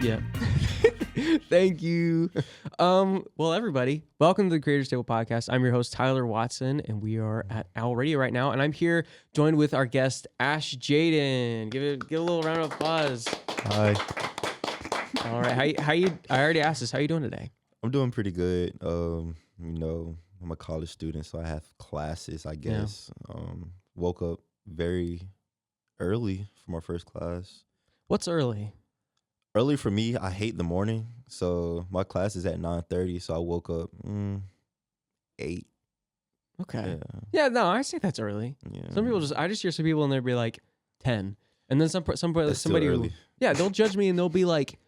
Yeah. Thank you. Well, everybody, welcome to the Creators Table Podcast. I'm your host, Tyler Watson, and we are at Owl Radio right now. And I'm here joined with our guest, Ash Jaden. Give a little round of applause. Hi. All right. How you? I already asked this. How you doing today? I'm doing pretty good. I'm a college student, so I have classes, I guess. Woke up very early for my first class. What's early? Early for me, I hate the morning. So my class is at 9:30, so I woke up 8. Okay. Yeah, no, I say that's early. Yeah. I just hear some people and they'll be like 10. And then That's somebody still early. Yeah, they'll judge me and they'll be like,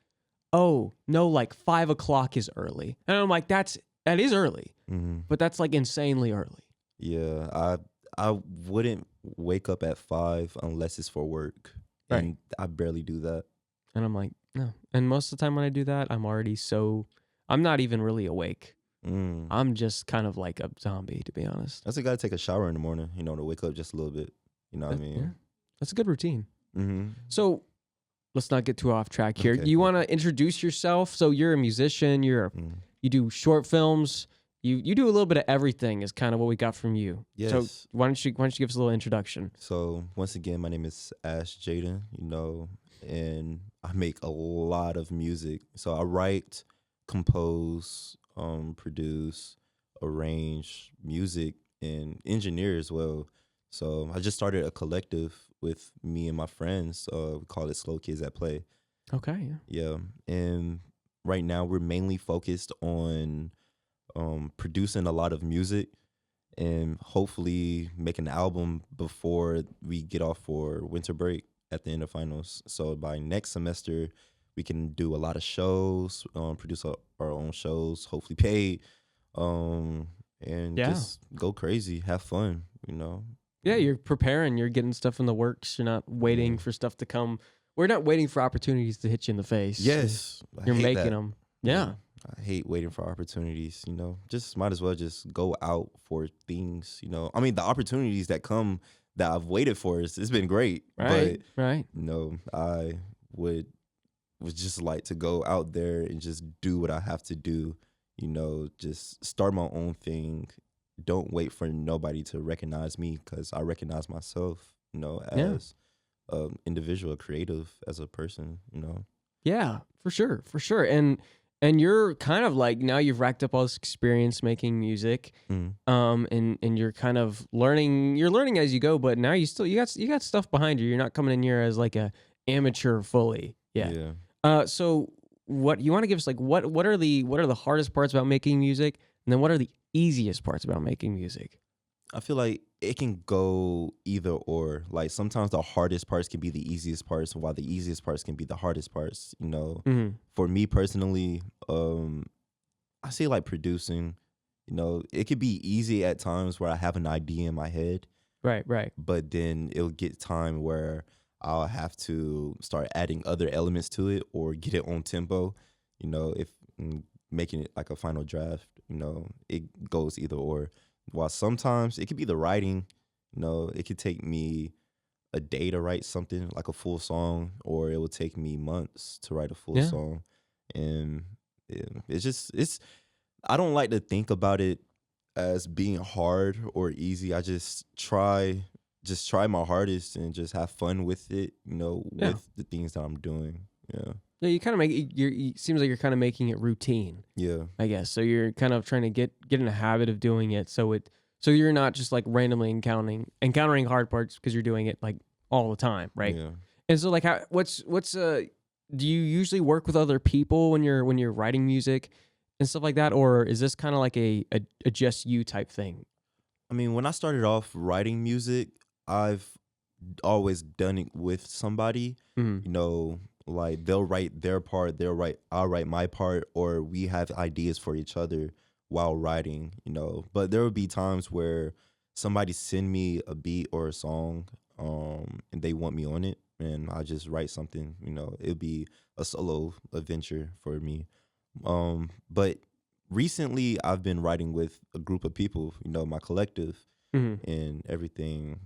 "Oh, no, like 5 o'clock is early." And I'm like, that is early. Mm-hmm. But that's like insanely early. Yeah, I wouldn't wake up at 5 unless it's for work. Right. And I barely do that. And I'm like, no. And most of the time when I do that, I'm not even really awake. I'm just kind of like a zombie, to be honest. That's a guy to take a shower in the morning, to wake up just a little bit. You know what I mean? Yeah. That's a good routine. Mm-hmm. So let's not get too off track here. Okay. You want to introduce yourself? So you're a musician. You do short films. You do a little bit of everything is kind of what we got from you. Yes. So why don't you give us a little introduction? So once again, my name is Ash Jaden, and I make a lot of music. So I write, compose, produce, arrange music, and engineer as well. So I just started a collective with me and my friends. We call it Slow Kids at Play. Okay. Yeah. And right now we're mainly focused on producing a lot of music and hopefully make an album before we get off for winter break at the end of finals. So by next semester, we can do a lot of shows, produce our own shows, hopefully paid, and just go crazy, have fun, Yeah, you're preparing. You're getting stuff in the works. You're not waiting for stuff to come. We're not waiting for opportunities to hit you in the face. Yes. You're making them. Yeah. I hate waiting for opportunities, just might as well just go out for things, I mean, the opportunities that come that I've waited for, it's been great. Right. I would just like to go out there and just do what I have to do, just start my own thing. Don't wait for nobody to recognize me because I recognize myself, as an individual, a creative, as a person, Yeah, for sure. And you're kind of like, now you've racked up all this experience making music, and you're kind of learning. You're learning as you go, but now you got stuff behind you. You're not coming in here as like a amateur fully. Yeah. So what you want to give us, like, what are the hardest parts about making music, and then what are the easiest parts about making music? I feel like it can go either or. Like sometimes the hardest parts can be the easiest parts, while the easiest parts can be the hardest parts. For me personally, I say like producing. It could be easy at times where I have an idea in my head. Right. But then it'll get time where I'll have to start adding other elements to it or get it on tempo. If making it like a final draft, it goes either or. While sometimes it could be the writing, it could take me a day to write something like a full song, or it will take me months to write a full song. And I don't like to think about it as being hard or easy. I just try my hardest and just have fun with it, with the things that I'm doing. Yeah. Yeah, you kind of it seems like you're kind of making it routine. Yeah. I guess. So you're kind of trying to get in a habit of doing it so you're not just like randomly encountering hard parts because you're doing it like all the time, right? Yeah. And so like do you usually work with other people when you're writing music and stuff like that, or is this kind of like a just you type thing? I mean, when I started off writing music, I've always done it with somebody. Like they'll write their part, I'll write my part, or we have ideas for each other while writing, But there will be times where somebody send me a beat or a song, and they want me on it, and I just write something, it'll be a solo adventure for me. But recently I've been writing with a group of people, my collective and everything.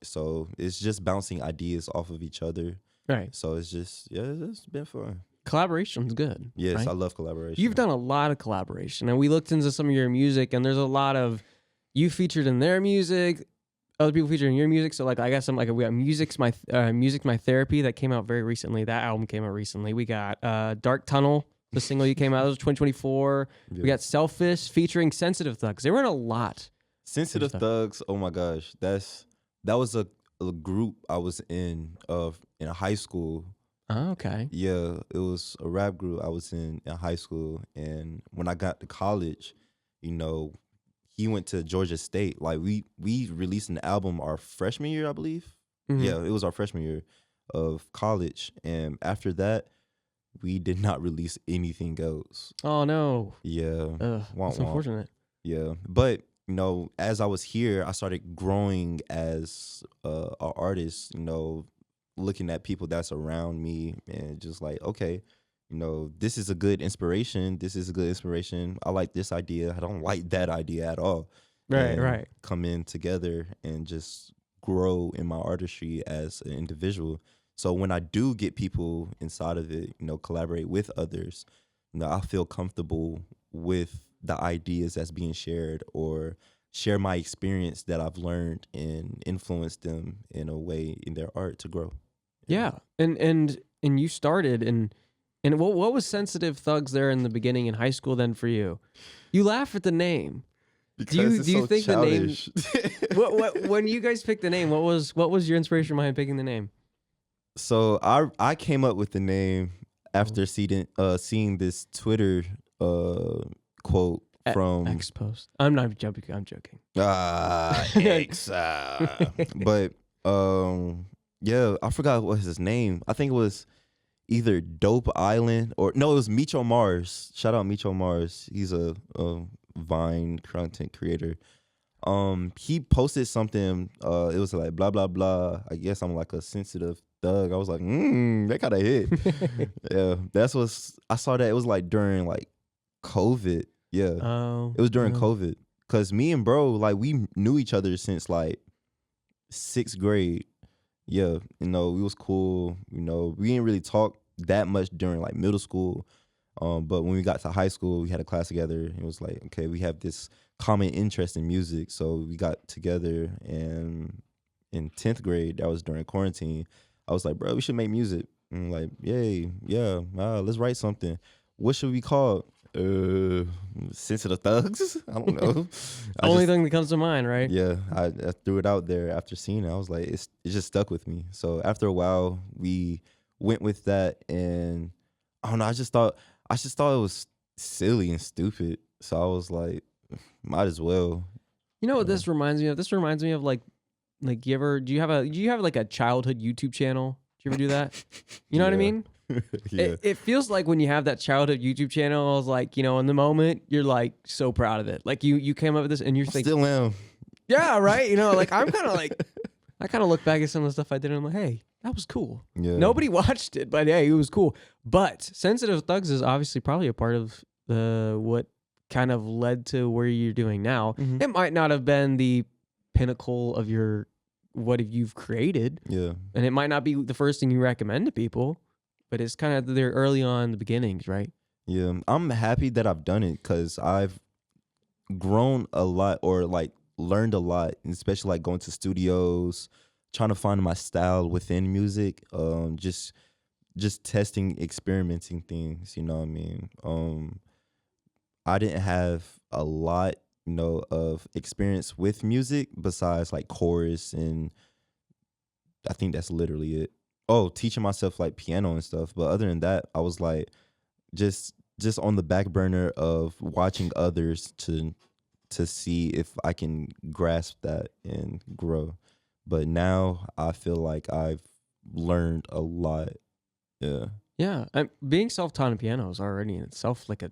So it's just bouncing ideas off of each other. Right. So it's just, it's been fun. collaboration's good. Yes, right? I love collaboration. You've done a lot of collaboration, and we looked into some of your music, and there's a lot of you featured in their music, other people featured in your music. So like I got some like we got Music My Therapy that came out very recently. That album came out recently. We got Dark Tunnel, the single you came out. That was 2024. Yeah. We got Selfish featuring Sensitive Thugs. They were in a lot. Sensitive Thugs. Oh my gosh, that was a group I was in high school. Oh, okay. Yeah, it was a rap group I was in high school, and when I got to college, you know, he went to Georgia State. Like we released an album our freshman year, I believe. Mm-hmm. Yeah, it was our freshman year of college, and after that, we did not release anything else. Oh no. Yeah, that's unfortunate. Yeah, but you know, as I was here, I started growing as an artist. You know, looking at people that's around me and just like, okay, you know, this is a good inspiration. This is a good inspiration. I like this idea. I don't like that idea at all. Right. Come in together and just grow in my artistry as an individual. So when I do get people inside of it, you know, collaborate with others, you know, I feel comfortable with the ideas that's being shared or share my experience that I've learned and influence them in a way in their art to grow. Yeah. And you started and what was Sensitive Thugs there in the beginning in high school then for you? You laugh at the name. Because do you so think childish. the name what when you guys picked the name, what was your inspiration behind picking the name? So I came up with the name after seeing this Twitter quote from X post. I'm not joking. I'm joking. X. But yeah, I forgot what his name. I think it was either Dope Island or no, it was Micho Mars. Shout out Micho Mars. He's a Vine content creator. He posted something. It was like blah blah blah. I guess I'm like a sensitive thug. I was like, that kind of hit. Yeah, that's what I saw. That it was like during like COVID. Yeah, it was during COVID. Cause me and bro, like we knew each other since like 6th grade. Yeah, you know, we was cool. You know, we didn't really talk that much during like middle school. But when we got to high school, we had a class together. It was like, okay, we have this common interest in music. So we got together, and in 10th grade, that was during quarantine, I was like, bro, we should make music. And I'm like, yay, yeah, let's write something. What should we call it? Sensitive Thugs? I don't know. Only thing that comes to mind, right? Yeah, I threw it out there after seeing it. I was like, it just stuck with me. So after a while, we went with that, and I don't know. I just thought it was silly and stupid. So I was like, might as well. You know what this reminds me of? This reminds me of like do you have like a childhood YouTube channel? Do you ever do that? You know what I mean? Yeah. It feels like when you have that childhood YouTube channel, I was like, you know, in the moment, you're like so proud of it. Like you came up with this and you're like, still am. Yeah, right. You know, like I'm kind of like, I kind of look back at some of the stuff I did and I'm like, hey, that was cool. Yeah. Nobody watched it, but hey, it was cool. But Sensitive Thugs is obviously probably a part of what kind of led to where you're doing now. Mm-hmm. It might not have been the pinnacle of what you've created. Yeah. And it might not be the first thing you recommend to people, but it's kind of there early on the beginnings, right? Yeah. I'm happy that I've done it because I've grown a lot or like learned a lot, especially like going to studios, trying to find my style within music, just testing, experimenting things, you know what I mean? I didn't have a lot, you know, of experience with music besides like chorus, and I think that's literally it. Oh, teaching myself like piano and stuff, but other than that, I was like just on the back burner of watching others to see if I can grasp that and grow. But now I feel like I've learned a lot. Yeah. Yeah. Being self-taught on piano is already in itself like a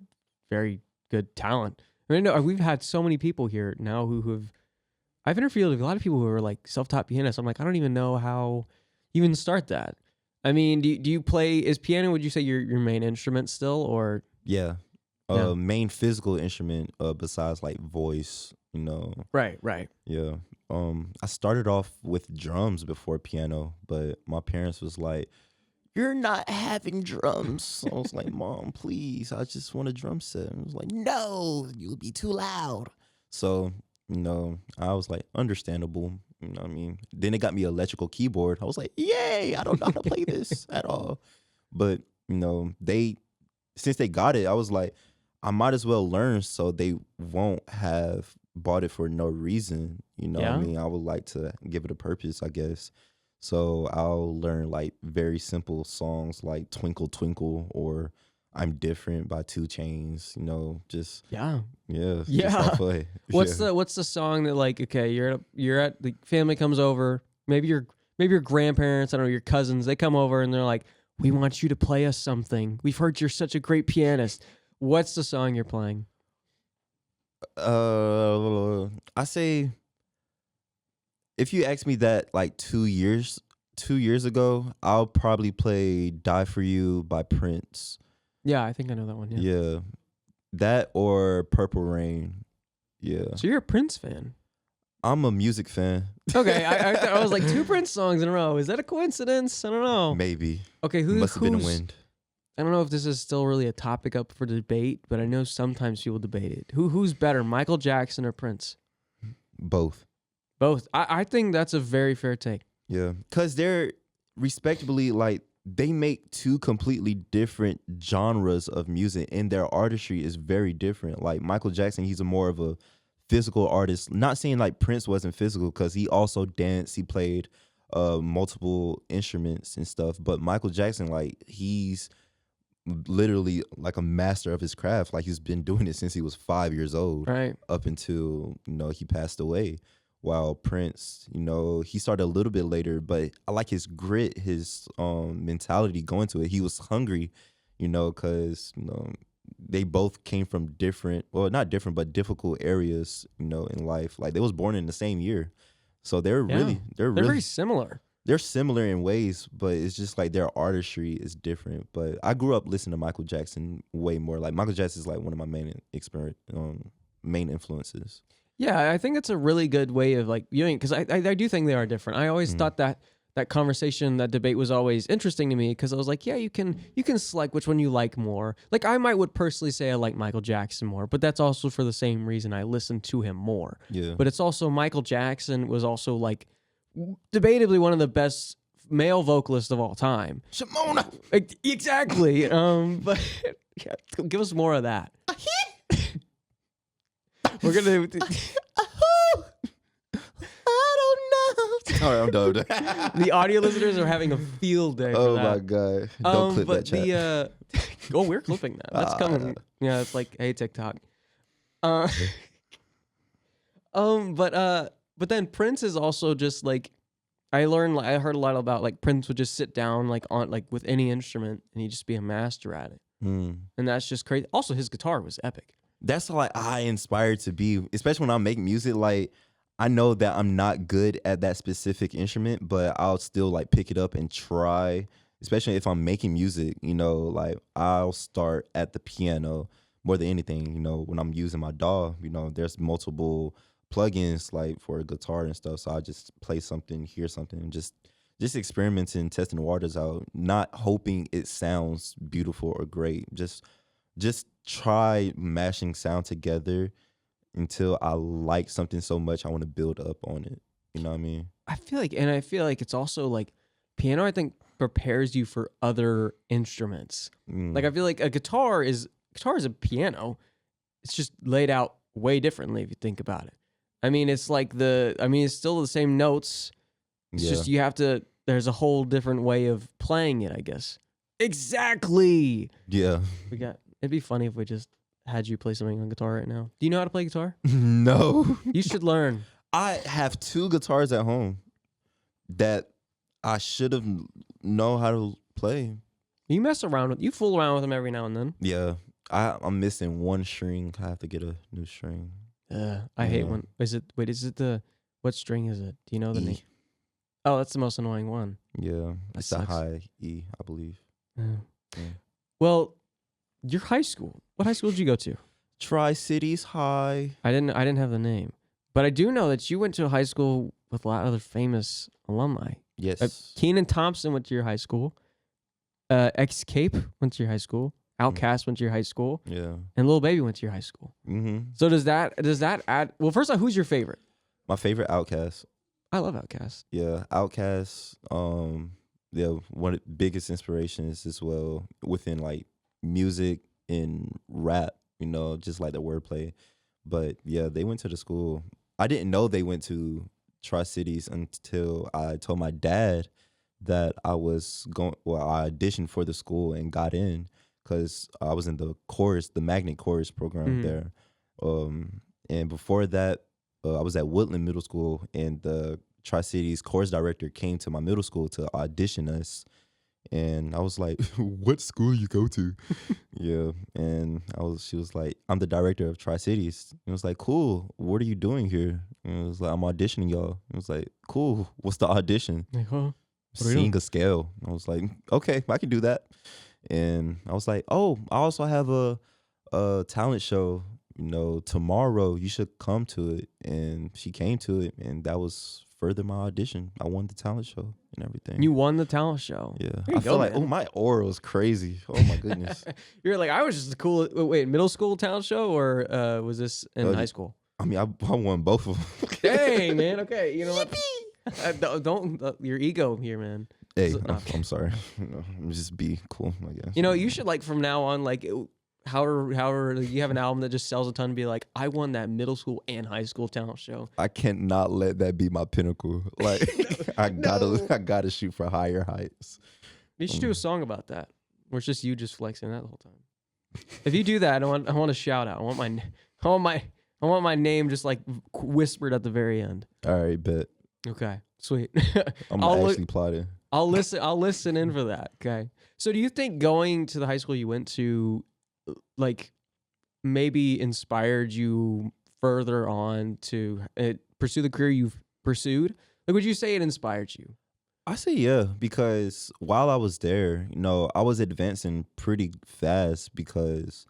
very good talent. I mean, no, we've had so many people here now who have, I've interviewed with a lot of people who are like self-taught pianists. I'm like, I don't even know how even start that. I mean, do you play, is piano, would you say your main instrument still, or? Yeah. Main physical instrument besides like voice, you know. Right. Yeah. I started off with drums before piano, but my parents was like, you're not having drums. I was like, Mom, please, I just want a drum set. And I was like, no, you'll be too loud. So, I was like, understandable. You know what I mean? Then it got me electrical keyboard. I was like, yay, I don't know how to play this at all. But, since they got it, I was like, I might as well learn so they won't have bought it for no reason. You know what I mean? I would like to give it a purpose, I guess. So I'll learn like very simple songs like Twinkle Twinkle or I'm Different by 2 Chainz, just yeah. Just have fun. What's the song that like, okay, you're at the family comes over, maybe your grandparents, I don't know, your cousins, they come over and they're like, we want you to play us something. We've heard you're such a great pianist. What's the song you're playing? I say if you ask me that like 2 years ago, I'll probably play Die For You by Prince. Yeah, I think I know that one. Yeah. That or Purple Rain. Yeah. So you're a Prince fan? I'm a music fan. Okay, I was like 2 Prince songs in a row. Is that a coincidence? I don't know. Maybe. Okay, must have been a wind. I don't know if this is still really a topic up for debate, but I know sometimes people debate it. Who's better, Michael Jackson or Prince? Both. I think that's a very fair take. Yeah, because they're respectably like they make 2 completely different genres of music, and their artistry is very different. Like Michael Jackson, he's more of a physical artist. Not saying like Prince wasn't physical, because he also danced. He played multiple instruments and stuff. But Michael Jackson, like he's literally like a master of his craft. Like he's been doing it since he was 5 years old, right? Up until he passed away. While Prince, he started a little bit later, but I like his grit, his mentality going to it. He was hungry, because they both came from different, well, not different, but difficult areas, in life. Like they was born in the same year, so they're very similar. They're similar in ways, but it's just like their artistry is different. But I grew up listening to Michael Jackson way more. Like Michael Jackson is like one of my main influences. Yeah, I think it's a really good way of like viewing, because I do think they are different. I always thought that conversation, that debate was always interesting to me, because I was like, yeah, you can select which one you like more. Like I would personally say I like Michael Jackson more, but that's also for the same reason I listen to him more. Yeah. But it's also Michael Jackson was also like debatably one of the best male vocalists of all time. Shimona. Exactly. But yeah, give us more of that. We're gonna. I don't know. All right, I'm done. The audio listeners are having a field day. Oh my god! Don't clip that chat. We're clipping that. That's coming. Yeah, it's like, hey, TikTok. But then Prince is also just like, I heard a lot about like Prince would just sit down like on like with any instrument and he'd just be a master at it. And that's just crazy. Also, his guitar was epic. That's like I inspired to be, especially when I make music. Like I know that I'm not good at that specific instrument, but I'll still like pick it up and try. Especially if I'm making music, like I'll start at the piano more than anything. When I'm using my DAW, there's multiple plugins like for a guitar and stuff. So I just play something, hear something, just experimenting, testing the waters out, not hoping it sounds beautiful or great. Just try mashing sound together until I like something so much I want to build up on it. You know what I mean? I feel like it's also like piano, I think, prepares you for other instruments. Like I feel like a guitar is a piano. It's just laid out way differently if you think about it. I mean, it's like it's still the same notes. It's just there's a whole different way of playing it, I guess. Exactly. Yeah. It'd be funny if we just had you play something on guitar right now. Do you know how to play guitar? No. You should learn. I have 2 guitars at home that I should have know how to play. You fool around with them every now and then. Yeah. I'm missing one string. I have to get a new string. I hate when. Is it what string is it? Do you know the E. name? Oh, that's the most annoying one. Yeah. It's a high E, I believe. Yeah. Well, your high school. What high school did you go to? Tri-Cities High. I didn't have the name, but I do know that you went to a high school with a lot of other famous alumni. Yes. Kenan Thompson went to your high school. Escape went to your high school. Outkast went to your high school. Yeah. And Lil Baby went to your high school. Mm-hmm. So does that add? Well, first off, who's your favorite? My favorite Outkast. I love Outkast. Yeah, Outkast. Yeah, one of the biggest inspirations as well within like music and rap. You know, just like the wordplay. But yeah, they went to the school. I didn't know they went to Tri-Cities until I told my dad that I was going. Well, I auditioned for the school and got in because I was in the chorus, the magnet chorus program there. And before that, I was at Woodland Middle School, and the Tri-Cities chorus director came to my middle school to audition us. And I was like, "What school you go to?" Yeah, and she was like, "I'm the director of Tri-Cities." And I was like, "Cool. What are you doing here?" And it was like, "I'm auditioning y'all." It was like, "Cool. What's the audition?" Like, huh? Sing a scale. I was like, "Okay, I can do that." And I was like, "Oh, I also have a talent show. You know, tomorrow you should come to it." And she came to it, and that was further my audition. I won the talent show and everything. You won the talent show. Yeah, I feel like, oh, my aura was crazy. Oh my goodness. You're like, I was just a cool. Wait, middle school talent show, or was this in high school? I mean, I won both of them. Dang, man. Okay, you know what? Don't your ego here, man. Hey, So, I'm sorry. Just be cool, I guess. You know, you should like from now on, like, however, you have an album that just sells a ton. Be like, I won that middle school and high school talent show. I cannot let that be my pinnacle. Like, I gotta shoot for higher heights. You should do a song about that, where it's just you just flexing that the whole time. If you do that, I want a shout out. I want my name just like whispered at the very end. All right, bet. Okay, sweet. I'm actually plotting. I'll listen in for that. Okay. So do you think going to the high school you went to, like, maybe inspired you further on to pursue the career you've pursued? Like, would you say it inspired you? I say yeah, because while I was there, you know, I was advancing pretty fast because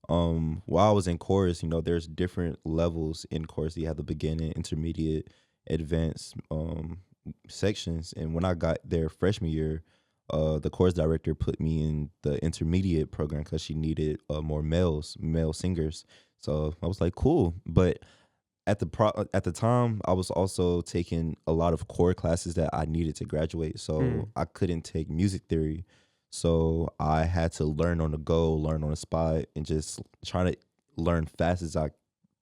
while I was in chorus, you know, there's different levels in chorus. You have the beginning, intermediate, advanced sections. And when I got there freshman year, the chorus director put me in the intermediate program because she needed more male singers. So I was like, cool. But at the time, I was also taking a lot of core classes that I needed to graduate. So I couldn't take music theory. So I had to learn on the go, learn on the spot, and just try to learn fast as I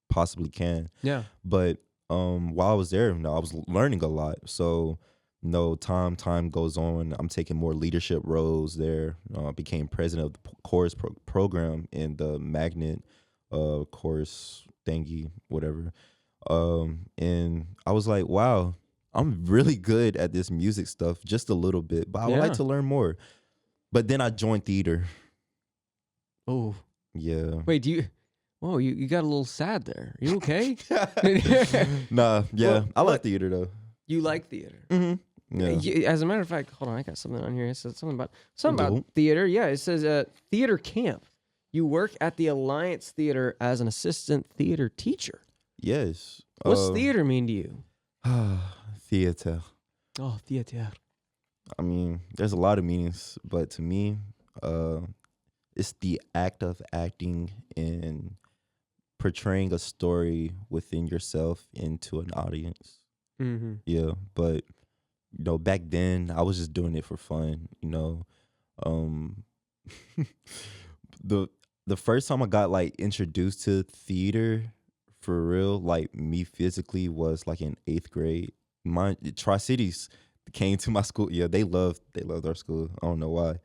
possibly can. Yeah. But while I was there, you know, I was learning a lot. So, you know, time goes on. I'm taking more leadership roles there. I became president of the chorus program in the magnet chorus thingy, whatever. And I was like, wow, I'm really good at this music stuff, just a little bit, but I would like to learn more. But then I joined theater. Oh. Yeah. Wait, you got a little sad there. Are you okay? Nah, yeah. Well, I like theater though. You like theater? Mm-hmm. Yeah. As a matter of fact, hold on, I got something on here. It says something about theater. Yeah, it says theater camp. You work at the Alliance Theater as an assistant theater teacher. Yes. What's theater mean to you? Theater. Oh, theater. I mean, there's a lot of meanings, but to me, it's the act of acting and portraying a story within yourself into an audience. Mm-hmm. Yeah, but you know, back then I was just doing it for fun. You know, the first time I got like introduced to theater for real, like me physically, was like in 8th grade. My Tri-Cities came to my school. Yeah, they loved our school. I don't know why.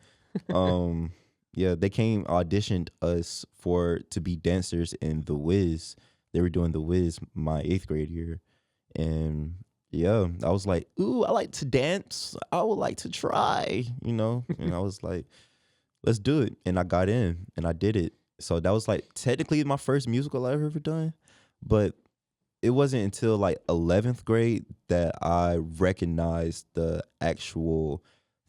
Yeah, they came, auditioned us to be dancers in The Wiz. They were doing The Wiz my 8th grade year. And yeah, I was like, ooh, I like to dance. I would like to try, you know? And I was like, let's do it. And I got in and I did it. So that was like technically my first musical I've ever done. But it wasn't until like 11th grade that I recognized the actual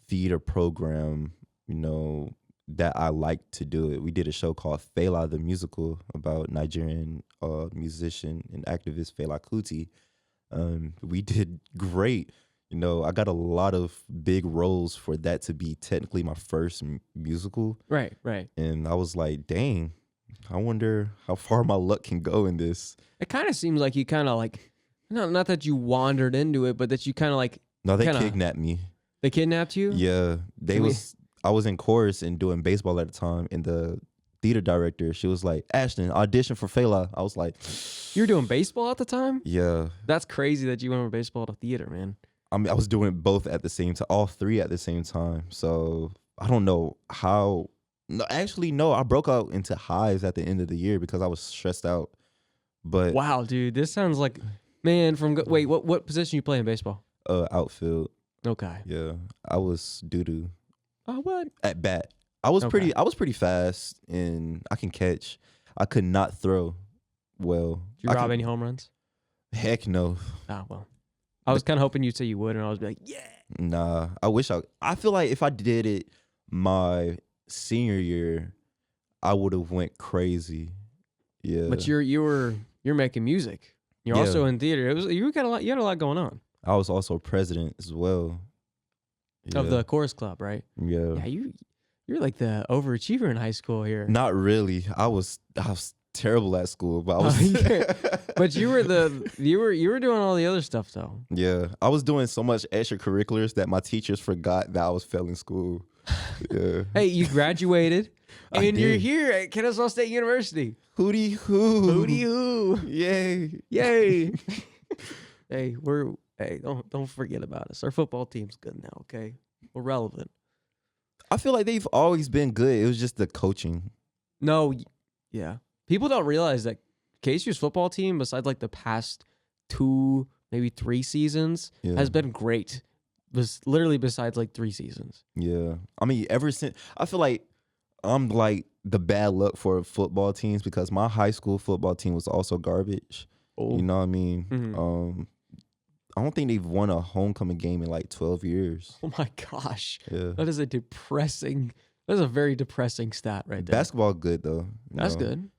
theater program, you know, that I liked to do it. We did a show called Fela the Musical about Nigerian musician and activist Fela Kuti. We did great. You know, I got a lot of big roles for that to be technically my first musical. Right. And I was like, dang, I wonder how far my luck can go in this. It kind of seems like you kind of like, not that you wandered into it, but that you kind of like. No, they kidnapped me. They kidnapped you? Yeah. I was in chorus and doing baseball at the time, and the theater director, she was like, Ashton, audition for Fela. I was like, you were doing baseball at the time? Yeah. That's crazy that you went from baseball to theater, man. I mean, I was doing both at the same time, all three at the same time. So I don't know how. No, actually, no. I broke out into hives at the end of the year because I was stressed out. But wow, dude, this sounds like, man. Wait, what position you play in baseball? Outfield. Okay. Yeah, I was doo-doo. Oh, what? At bat, I was pretty fast, and I can catch. I could not throw well. Did you rob any home runs? Heck no. Ah, well. I was kind of hoping you'd say you would, and I was like, yeah. Nah, I wish I feel like if I did it my senior year, I would have went crazy. Yeah. But you're making music. You're also in theater. You had a lot going on. I was also president as well. Yeah. Of the chorus club, right? Yeah. Yeah, you're like the overachiever in high school here. Not really. I was terrible at school, but I was but you were doing all the other stuff though. Yeah. I was doing so much extracurriculars that my teachers forgot that I was failing school. Yeah. Hey, you graduated and you're here at Kennesaw State University. Hootie hoo. Hootie hoo. Yay. Yay. Hey, don't forget about us. Our football team's good now, okay? We're relevant. I feel like they've always been good. It was just the coaching. No, yeah. People don't realize that KSU's football team, besides like the past 2, maybe 3 seasons, has been great. Literally besides like 3 seasons. Yeah. I mean, ever since, I feel like I'm like the bad luck for football teams because my high school football team was also garbage. Oh. You know what I mean? Mm-hmm. I don't think they've won a homecoming game in like 12 years. Oh my gosh. Yeah. That is a very depressing stat right there. Basketball good though. That's good.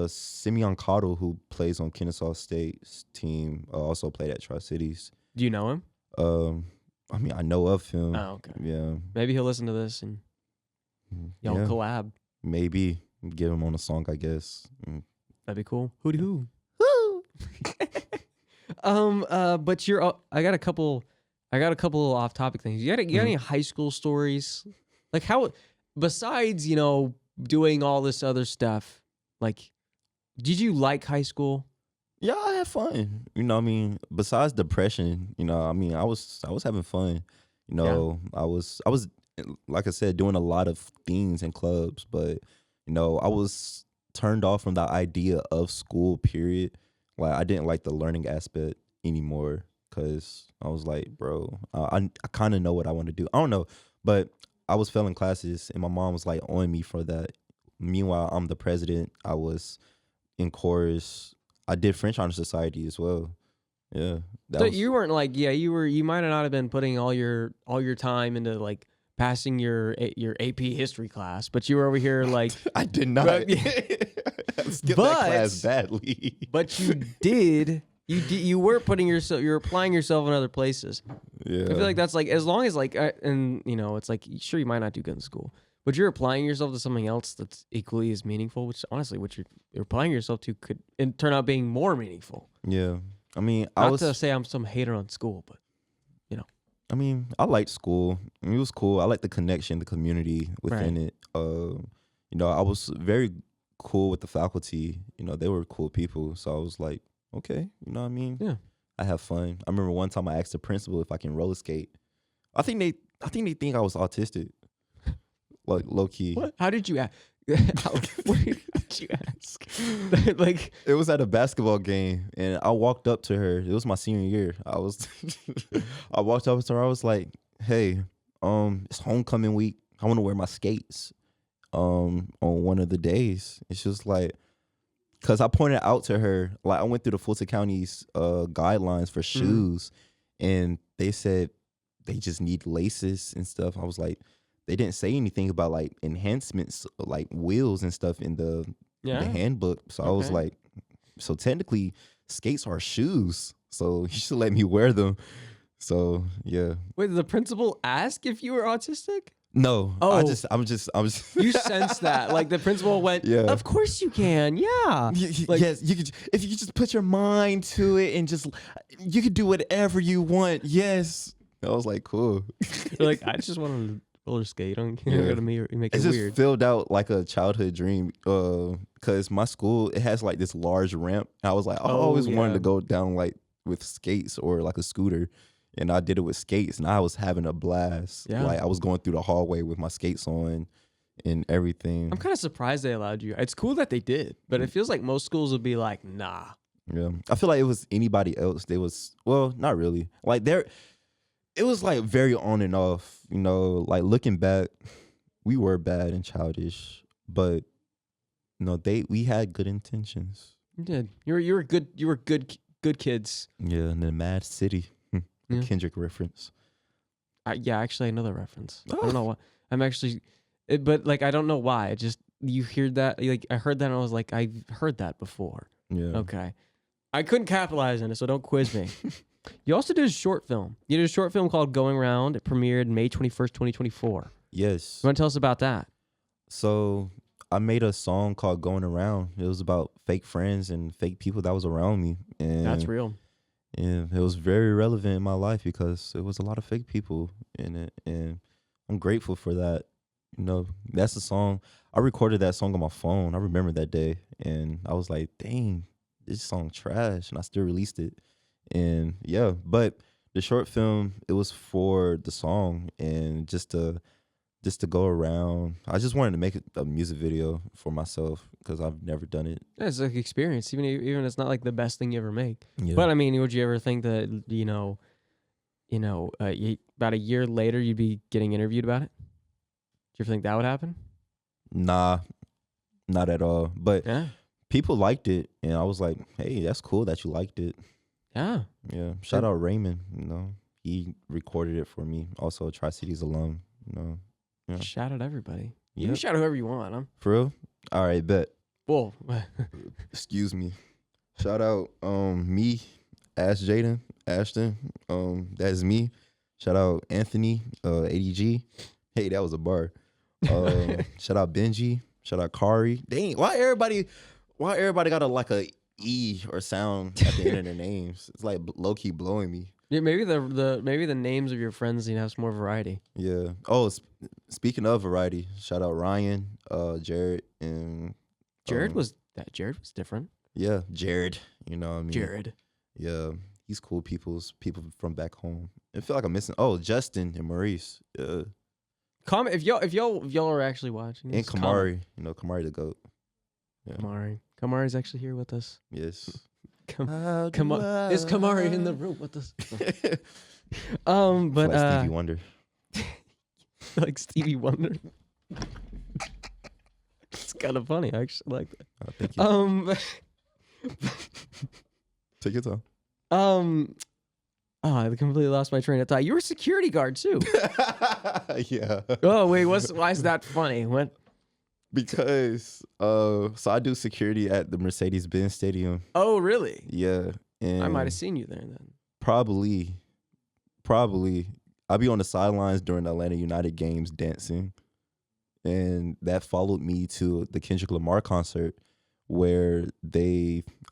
Simeon Cottle, who plays on Kennesaw State's team, also played at Tri-Cities. Do you know him? I mean, I know of him. Oh, okay. Yeah. Maybe he'll listen to this and y'all collab. Maybe. Get him on a song, I guess. That'd be cool. Hootie hoo. But I got a couple off topic things. You got any high school stories? Like how, besides, doing all this other stuff, like, did you like high school? Yeah, I had fun. You know what I mean? Besides depression, I was having fun. I was like I said, doing a lot of things in clubs, but I was turned off from the idea of school, period. Like, I didn't like the learning aspect anymore because I was like, bro, I kind of know what I want to do. I don't know, but I was failing classes and my mom was like on me for that. Meanwhile, I'm the president. I was in chorus. I did French Honor Society as well. Yeah. So you weren't like, you might not have been putting all your time into like passing your AP history class, but you were over here like I did not. Skip that class badly. But you did. You were you're applying yourself in other places. Yeah. I feel like that's like, as long as like, it's like, sure, you might not do good in school, but you're applying yourself to something else that's equally as meaningful, which honestly, what you're applying yourself to could turn out being more meaningful. Yeah. I mean, not to say I'm some hater on school, but I mean, I liked school. I mean, it was cool. I liked the connection, the community within it. I was very cool with the faculty. They were cool people. So I was like, okay, you know what I mean? Yeah. I have fun. I remember one time I asked the principal if I can roller skate. I think they think I was autistic. Like, low key. What? How did you ask? What did you ask? Like, it was at a basketball game, and I walked up to her. It was my senior year. I walked up to her. I was like, "Hey, it's homecoming week. I want to wear my skates on one of the days." And she was like, because I pointed out to her, like, I went through the Fulton County's guidelines for shoes, and they said they just need laces and stuff. I was like, they didn't say anything about like enhancements, like wheels and stuff in the handbook. So I was like, so technically skates are shoes. So you should let me wear them. So yeah. Wait, did the principal ask if you were autistic? No, Oh. I'm just. You sense that, like the principal went, Yeah. of course you can, yeah. Like, yes, you could if you could just put your mind to it and just you could do whatever you want. Yes, I was like, cool. you're like, I just want to roller skate. Don't Yeah. go to me or make It it just weird. filled out like a childhood dream. Cause my school it has like this large ramp. I was like, I always wanted yeah. to go down like with skates or like a scooter. And I did it with skates and I was having a blast. Yeah. Like I was going through the hallway with my skates on and everything. I'm kind of surprised they allowed you. It's cool that they did, but it feels like most schools would be like, nah. Yeah. I feel like it was anybody else. They was, well, not really. Like it was like very on and off, you know, like looking back, we were bad and childish, but you know, we had good intentions. You did. You were good kids. Yeah, and then Mad City. Yeah. Kendrick reference. Yeah, actually, I know that reference. I don't know why. But like, I don't know why. It just, you hear that, like, I heard that and I was like, I've heard that before. Yeah. Okay. I couldn't capitalize on it, so don't quiz me. You also did a short film. You did a short film called Going Round. It premiered May 21st, 2024. Yes. You want to tell us about that? So I made a song called Going Around. It was about fake friends and fake people that was around me. And That's real. yeah, it was very relevant in my life because it was a lot of fake people in it. And I'm grateful for that. You know, that's the song. I recorded that song on my phone. I remember that day. And I was like, dang, this song trash. And I still released it. And yeah, but the short film, it was for the song and just to go around. I just wanted to make a music video for myself because I've never done it. Yeah, it's like experience, even it's not like the best thing you ever make. Yeah. But I mean, would you ever think that about a year later you'd be getting interviewed about it? Do you ever think that would happen? Nah, not at all. But Yeah. people liked it, and I was like, hey, that's cool that you liked it. Yeah. Yeah. Shout out Raymond, you know. He recorded it for me. Also a Tri-Cities alum, you know. Yeah. Shout out everybody. You can Yep. shout out whoever you want. For real? All right, bet. Whoa. Excuse me. Shout out me, Ash Jaden, Ashton. That's me. Shout out Anthony, ADG. Hey, that was a bar. Shout out Benji. Shout out Kari. Dang, why everybody got a E or sound at the end of their names? It's like low key blowing me. Yeah, maybe the names of your friends need to have some more variety. Yeah. Oh, speaking of variety, shout out Ryan, Jared, and Jared was different. Yeah, Jared. You know what I mean? Jared. Yeah, he's cool. People from back home. I feel like I'm missing. Oh, Justin and Maurice. Yeah. Comment if y'all are actually watching. And just comment. Kamari. You know, Kamari the GOAT. Yeah. Kamari's actually here with us. Yes. Is Kamari in the room with us? But like Stevie Wonder. Like Stevie Wonder. It's kind of funny. I actually like that. Thank you. Take your time. Oh, I completely lost my train of thought. You were a security guard too. Yeah. Oh wait, why is that funny? What? Because so I do security at the Mercedes-Benz Stadium. Oh really? Yeah. And I might have seen you there then. Probably. I'll be on the sidelines during the Atlanta United games dancing. And that followed me to the Kendrick Lamar concert where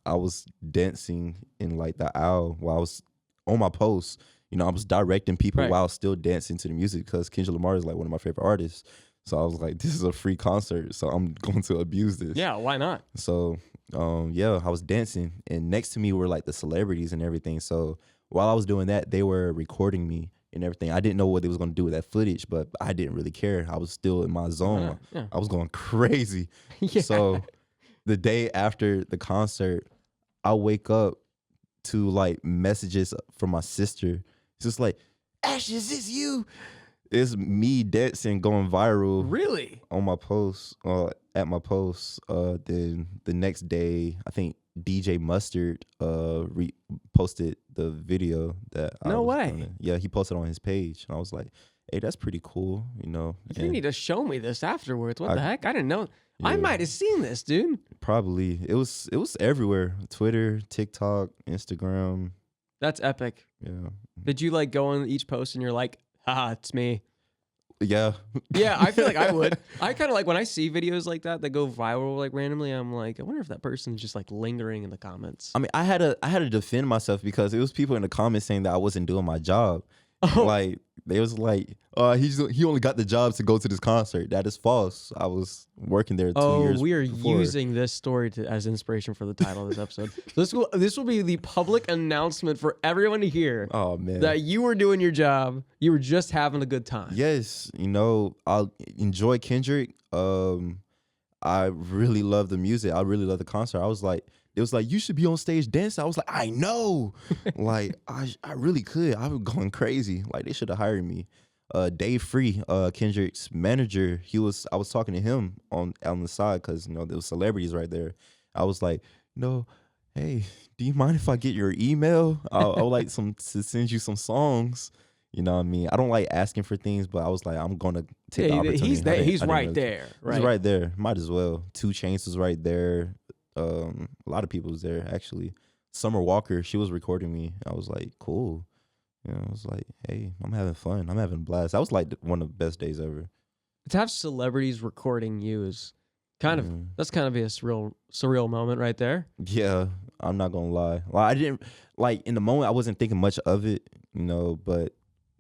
I was dancing in like the aisle while I was on my post. You know, I was directing people while still dancing to the music because Kendrick Lamar is like one of my favorite artists. So I was like, this is a free concert, so I'm going to abuse this. Yeah, why not? So, yeah, I was dancing, and next to me were like the celebrities and everything. So while I was doing that, they were recording me and everything. I didn't know what they was going to do with that footage, but I didn't really care. I was still in my zone. Yeah. I was going crazy. Yeah. So the day after the concert, I wake up to like messages from my sister. It's just like, Ash, is this you? It's me dancing going viral. Really? On my post, at my post. Then the next day, I think DJ Mustard posted the video that No way. Yeah, he posted on his page. And I was like, hey, that's pretty cool, you know. You need to show me this afterwards. What the heck? I didn't know. Yeah. I might have seen this, dude. Probably. It was everywhere. Twitter, TikTok, Instagram. That's epic. Yeah. Did you like go on each post and you're like, haha, it's me? Yeah. Yeah, I feel like I would. I kind of like when I see videos like that go viral like randomly. I'm like, I wonder if that person's just like lingering in the comments. I mean, I had to defend myself because it was people in the comments saying that I wasn't doing my job. Oh. Like they was like, he only got the job to go to this concert. That is false. I was working there 2 years. We are before. using this story as inspiration for the title of this episode. So this will be the public announcement for everyone to hear. Oh man, that you were doing your job. You were just having a good time. Yes, I enjoy Kendrick. I really love the music. I really love the concert. It was like, you should be on stage dancing. I was like, I know. Like, I really could. I was going crazy. Like, they should have hired me. Dave Free, Kendrick's manager, I was talking to him on the side because, there was celebrities right there. I was like, hey, do you mind if I get your email? I would like to send you some songs. You know what I mean? I don't like asking for things, but I was like, I'm going to take the opportunity. He's right there. Right? He's right there. Might as well. 2 Chainz was right there. A lot of people was there, actually. Summer Walker, she was recording me. I was like, cool. I was like, hey, I'm having fun. I'm having a blast. That was like one of the best days ever. To have celebrities recording you is that's kind of a surreal moment right there. Yeah, I'm not going to lie. Like, I didn't, like, in the moment, I wasn't thinking much of it, but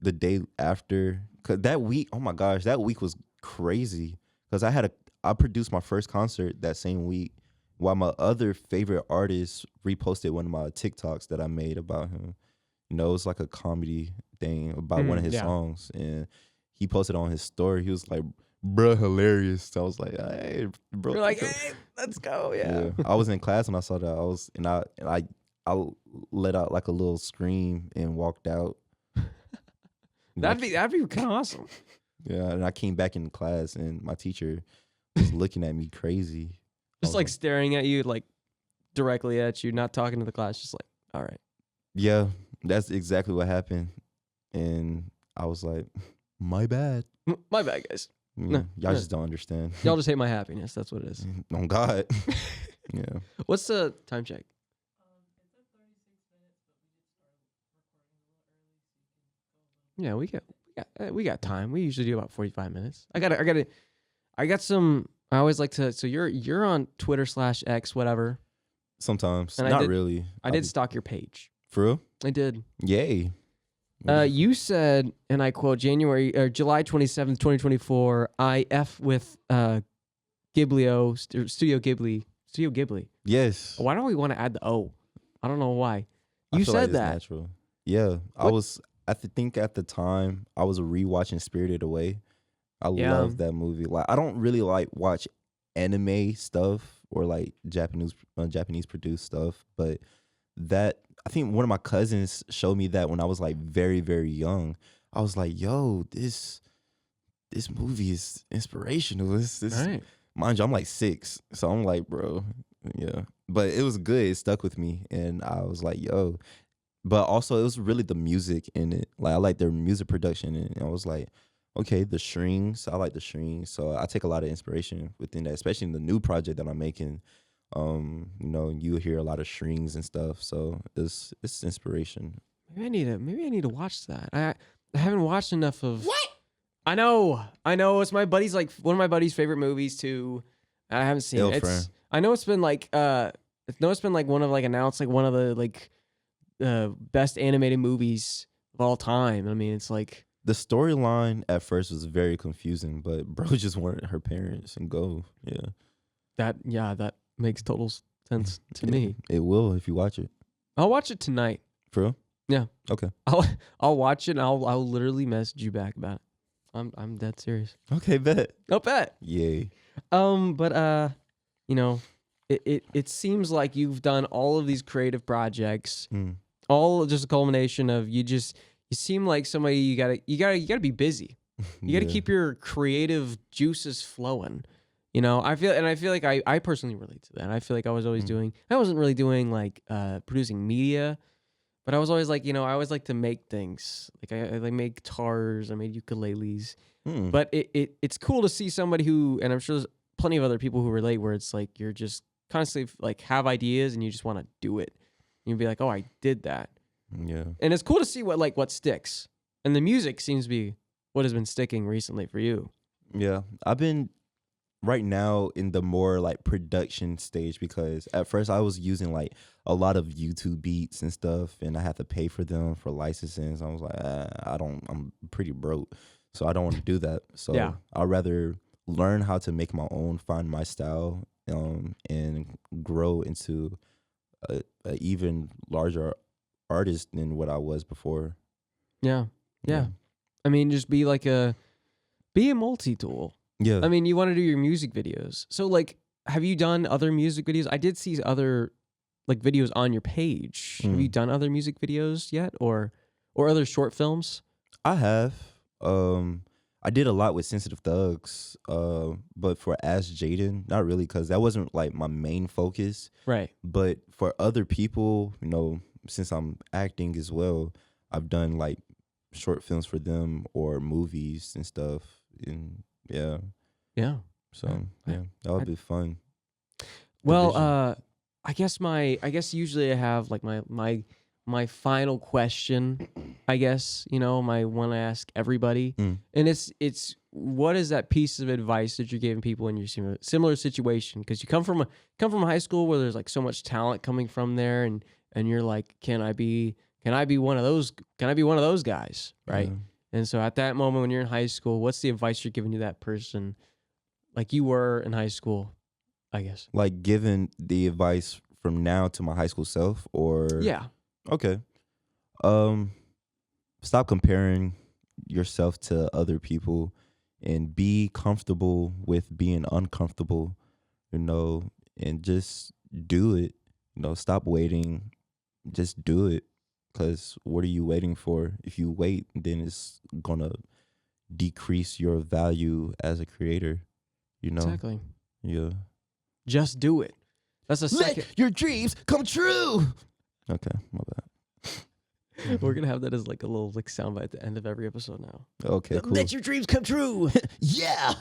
the day after, because that week, oh my gosh, that week was crazy. Because I produced my first concert that same week, while my other favorite artist reposted one of my TikToks that I made about him. It was like a comedy thing about one of his songs. And he posted on his story. He was like, bruh, hilarious. So I was like, hey, bro. You're like, hey, let's go. Yeah. I was in class when I saw that. I let out like a little scream and walked out. That'd be kind of awesome. Yeah. And I came back in class and my teacher was looking at me crazy. Just like staring at you, like directly at you, not talking to the class, just like, all right. Yeah, that's exactly what happened. And I was like, my bad. My bad, guys. Y'all just don't understand. Y'all just hate my happiness. That's what it is. On God. Yeah. What's the time check? It's at 36 minutes, but we just started recording a little early, so you can go a little. Yeah, we got time. We usually do about 45 minutes. I got some. I always like to. So you're on Twitter /X whatever. Sometimes, and not really. I did stalk your page. For real? I did. Yay. You said, and I quote, July 27th, 2024. I F with Studio Ghibli. Yes. Why don't we want to add the O? I don't know why. You said said like that. Natural. Yeah, what? I think at the time I was rewatching Spirited Away. I love that movie. Like, I don't really like watch anime stuff or like Japanese produced stuff, but I think one of my cousins showed me that when I was like very, very young. I was like, yo, this movie is inspirational. This Right. Mind you, I'm like 6, so I'm like, bro, yeah. But it was good. It stuck with me, and I was like, yo. But also, it was really the music in it. Like, I like their music production, and I was like, okay, the strings. I like the strings, so I take a lot of inspiration within that, especially in the new project that I'm making. You hear a lot of strings and stuff, so it's inspiration. Maybe I need to watch that. I haven't watched enough of. What? I know. It's my buddy's one of my buddy's favorite movies too. I haven't seen it. I know it's been like one of like announced like one of the like best animated movies of all time. I mean, it's like the storyline at first was very confusing, but bro just wanted her parents and go. Yeah. That makes total sense to me. It will if you watch it. I'll watch it tonight. For real? Yeah. Okay. I'll watch it and I'll literally message you back about it. I'm dead serious. Okay, bet. I'll bet. Yay. But it seems like you've done all of these creative projects, all just a culmination of you seem like somebody you gotta be busy. You gotta keep your creative juices flowing. I feel like I personally relate to that. I feel like I was always I wasn't really doing like producing media, but I was always like, I always like to make things. Like I made guitars, I made ukuleles. But it's cool to see somebody who, and I'm sure there's plenty of other people who relate, where it's like you're just constantly like have ideas and you just want to do it. You'd be like, oh, I did that. Yeah. And it's cool to see what sticks. And the music seems to be what has been sticking recently for you. Yeah. I've been right now in the more like production stage because at first I was using like a lot of YouTube beats and stuff, and I had to pay for them for licensing. So I was like, I'm pretty broke, so I don't want to do that. So Yeah. I'd rather learn how to make my own, find my style, and grow into a even larger artist than what I was before. Yeah. I mean, just be a multi-tool. Yeah. I mean, you want to do your music videos. So like, have you done other music videos? I did see other like videos on your page. Have you done other music videos yet, or other short films? I have. I did a lot with Sensitive Thugs, but for Ash Jaden, not really, because that wasn't like my main focus. Right. But for other people, since I'm acting as well, I've done like short films for them or movies and stuff. And yeah. So yeah, that would be fun. Well, I guess usually I have like my final question, I guess, my one I ask everybody. And it's what is that piece of advice that you're giving people in your similar situation? Because you come from high school where there's like so much talent coming from there, and you're like, can I be one of those guys, right? Yeah. And so at that moment when you're in high school, what's the advice you're giving to that person like you were in high school, I guess? Like giving the advice from now to my high school self, or Yeah. Okay. Stop comparing yourself to other people and be comfortable with being uncomfortable, and just do it. Stop waiting. Just do it. Because what are you waiting for? If you wait, then it's going to decrease your value as a creator, Exactly. Yeah. Just do it. That's a second. Let your dreams come true. Okay, my bad. We're gonna have that as like a little like soundbite at the end of every episode now. Okay, cool. Let your dreams come true. Yeah.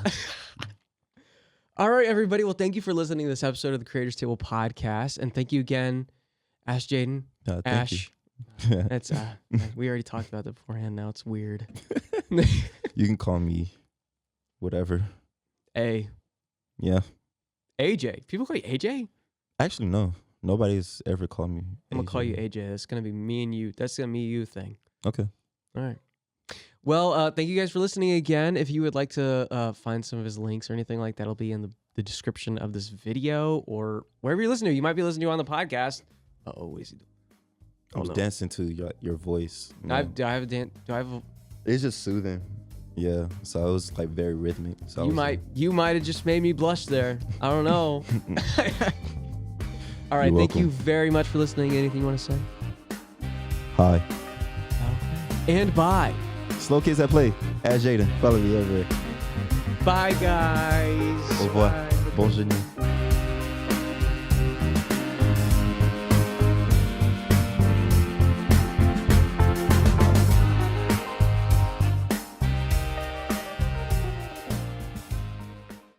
All right, everybody. Well, thank you for listening to this episode of the Creators Table podcast, and thank you again, Ash Jaden. Thank Ash. you. That's we already talked about that beforehand. Now it's weird. You can call me whatever. A. Yeah. AJ. People call you AJ? Actually, no. Nobody's ever called me. I'm gonna call you AJ. That's gonna be me and you. That's gonna be you thing. Okay. All right. Well, thank you guys for listening again. If you would like to find some of his links or anything like that, it'll be in the description of this video or wherever you listen to. You might be listening to on the podcast. I was dancing to your voice. Do I have a? It's just soothing. Yeah. So it was like very rhythmic. So you might have just made me blush there. I don't know. All right. Thank you very much for listening. Anything you want to say? Hi. And bye. Slow Kids at Play. Ash Jaden. Follow me over there. Bye, guys. Au revoir. Bye. Bonjour.